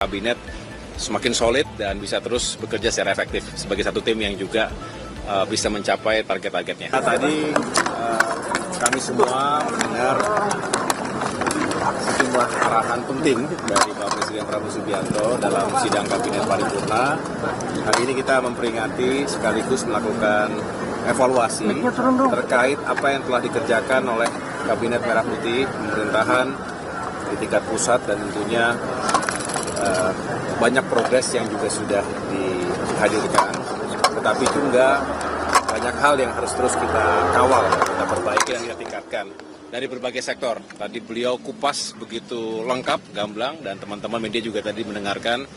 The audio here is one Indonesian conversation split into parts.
Kabinet semakin solid dan bisa terus bekerja secara efektif sebagai satu tim yang juga bisa mencapai target-targetnya. Tadi kami semua mendengar sejumlah arahan penting dari Pak Presiden Prabowo Subianto dalam sidang Kabinet Paripurna. Hari ini kita memperingati sekaligus melakukan evaluasi terkait apa yang telah dikerjakan oleh Kabinet Merah Putih, pemerintahan di tingkat pusat, dan tentunya banyak progres yang juga sudah dihadirkan, tetapi juga banyak hal yang harus terus kita kawal, kita perbaiki dan kita tingkatkan dari berbagai sektor. Tadi beliau kupas begitu lengkap, gamblang, dan teman-teman media juga tadi mendengarkan.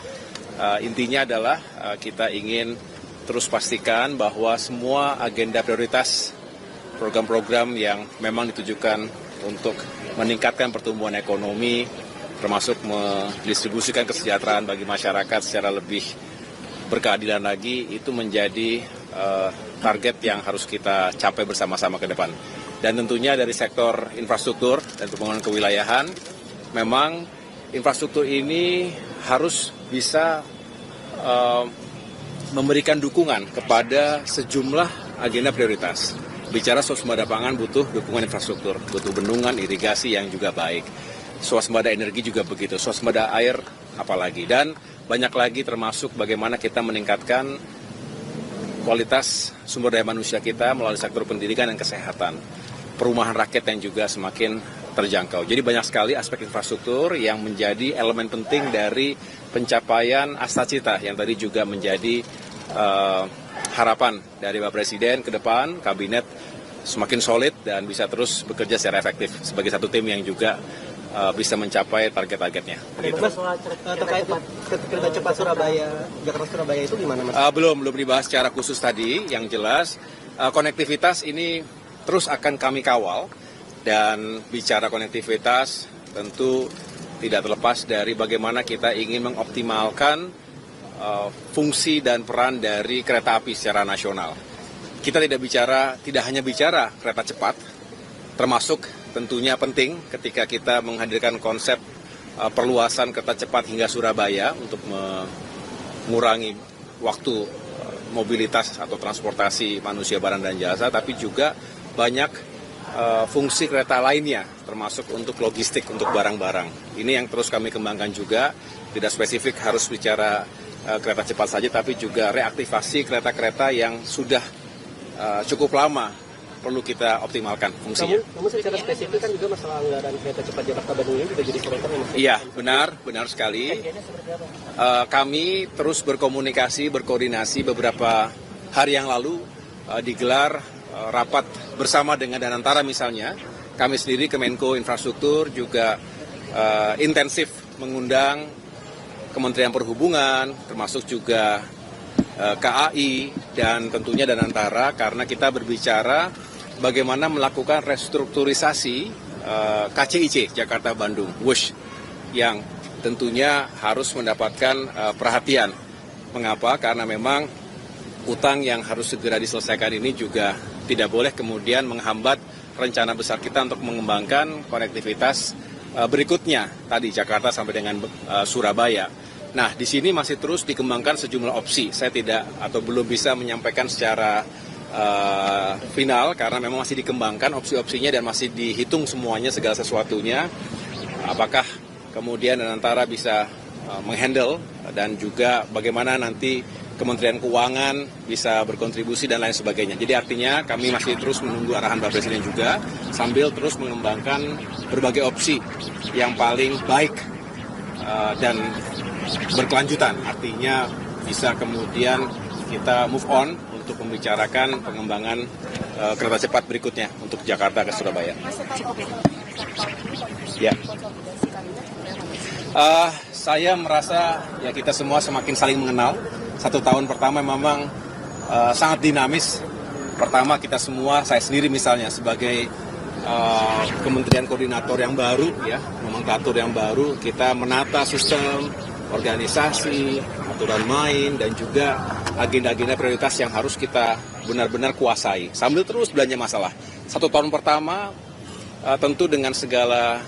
Intinya adalah kita ingin terus pastikan bahwa semua agenda prioritas, program-program yang memang ditujukan untuk meningkatkan pertumbuhan ekonomi, termasuk mendistribusikan kesejahteraan bagi masyarakat secara lebih berkeadilan lagi, itu menjadi target yang harus kita capai bersama-sama ke depan. Dan tentunya dari sektor infrastruktur dan pembangunan kewilayahan, memang infrastruktur ini harus bisa memberikan dukungan kepada sejumlah agenda prioritas. Bicara swasembada pangan butuh dukungan infrastruktur, butuh bendungan, irigasi yang juga baik. Swasembada energi juga begitu, swasembada air apalagi, dan banyak lagi termasuk bagaimana kita meningkatkan kualitas sumber daya manusia kita melalui sektor pendidikan dan kesehatan, perumahan rakyat yang juga semakin terjangkau. Jadi banyak sekali aspek infrastruktur yang menjadi elemen penting dari pencapaian Astacita yang tadi juga menjadi harapan dari Pak Presiden ke depan, Kabinet semakin solid dan bisa terus bekerja secara efektif sebagai satu tim yang juga bisa mencapai target-targetnya. Mas, terkait kereta cepat Jakarta-Surabaya itu gimana, Mas? Belum dibahas secara khusus tadi. Yang jelas konektivitas ini terus akan kami kawal, dan bicara konektivitas tentu tidak terlepas dari bagaimana kita ingin mengoptimalkan fungsi dan peran dari kereta api secara nasional. Kita tidak hanya bicara kereta cepat, termasuk tentunya penting ketika kita menghadirkan konsep perluasan kereta cepat hingga Surabaya untuk mengurangi waktu mobilitas atau transportasi manusia, barang, dan jasa, tapi juga banyak fungsi kereta lainnya, termasuk untuk logistik, untuk barang-barang. Ini yang terus kami kembangkan juga, tidak spesifik harus bicara kereta cepat saja, tapi juga reaktivasi kereta-kereta yang sudah cukup lama perlu kita optimalkan fungsinya. Namun secara spesifik kan juga masalah anggaran kereta cepat Jakarta-Bandung ini juga jadi sorotan. Iya, benar sekali. Kami terus berkomunikasi, berkoordinasi. Beberapa hari yang lalu digelar rapat bersama dengan Danantara misalnya. Kami sendiri Kemenko Infrastruktur juga intensif mengundang Kementerian Perhubungan, termasuk juga KAI, dan tentunya Danantara, karena kita berbicara bagaimana melakukan restrukturisasi KCIC Jakarta-Bandung, WUSH, yang tentunya harus mendapatkan perhatian. Mengapa? Karena memang utang yang harus segera diselesaikan ini juga tidak boleh kemudian menghambat rencana besar kita untuk mengembangkan konektivitas berikutnya, tadi Jakarta sampai dengan Surabaya. Nah, di sini masih terus dikembangkan sejumlah opsi. Saya belum bisa menyampaikan secara final karena memang masih dikembangkan opsi-opsinya dan masih dihitung semuanya, segala sesuatunya. Apakah kemudian antara bisa menghandle, dan juga bagaimana nanti Kementerian Keuangan bisa berkontribusi dan lain sebagainya. Jadi artinya kami masih terus menunggu arahan Pak Presiden juga, sambil terus mengembangkan berbagai opsi yang paling baik dan berkelanjutan. Artinya bisa kemudian kita move on untuk membicarakan pengembangan kereta cepat berikutnya untuk Jakarta ke Surabaya. Ya. Saya merasa ya kita semua semakin saling mengenal. 1 tahun pertama memang sangat dinamis. Pertama kita semua, saya sendiri misalnya sebagai kementerian koordinator yang baru, ya, nomenklatur yang baru, kita menata sistem organisasi, aturan main, dan juga agenda-agenda prioritas yang harus kita benar-benar kuasai, sambil terus belanja masalah. 1 tahun pertama tentu dengan segala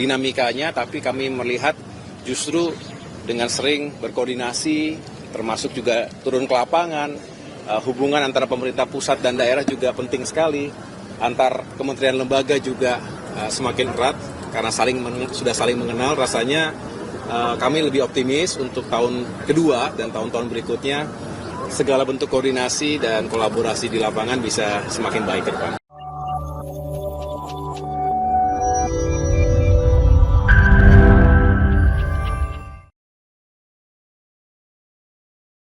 dinamikanya, tapi kami melihat justru dengan sering berkoordinasi, termasuk juga turun ke lapangan, hubungan antara pemerintah pusat dan daerah juga penting sekali, antar kementerian lembaga juga semakin erat, karena sudah saling mengenal. Rasanya kami lebih optimis untuk tahun kedua dan tahun-tahun berikutnya, segala bentuk koordinasi dan kolaborasi di lapangan bisa semakin baik ke depan.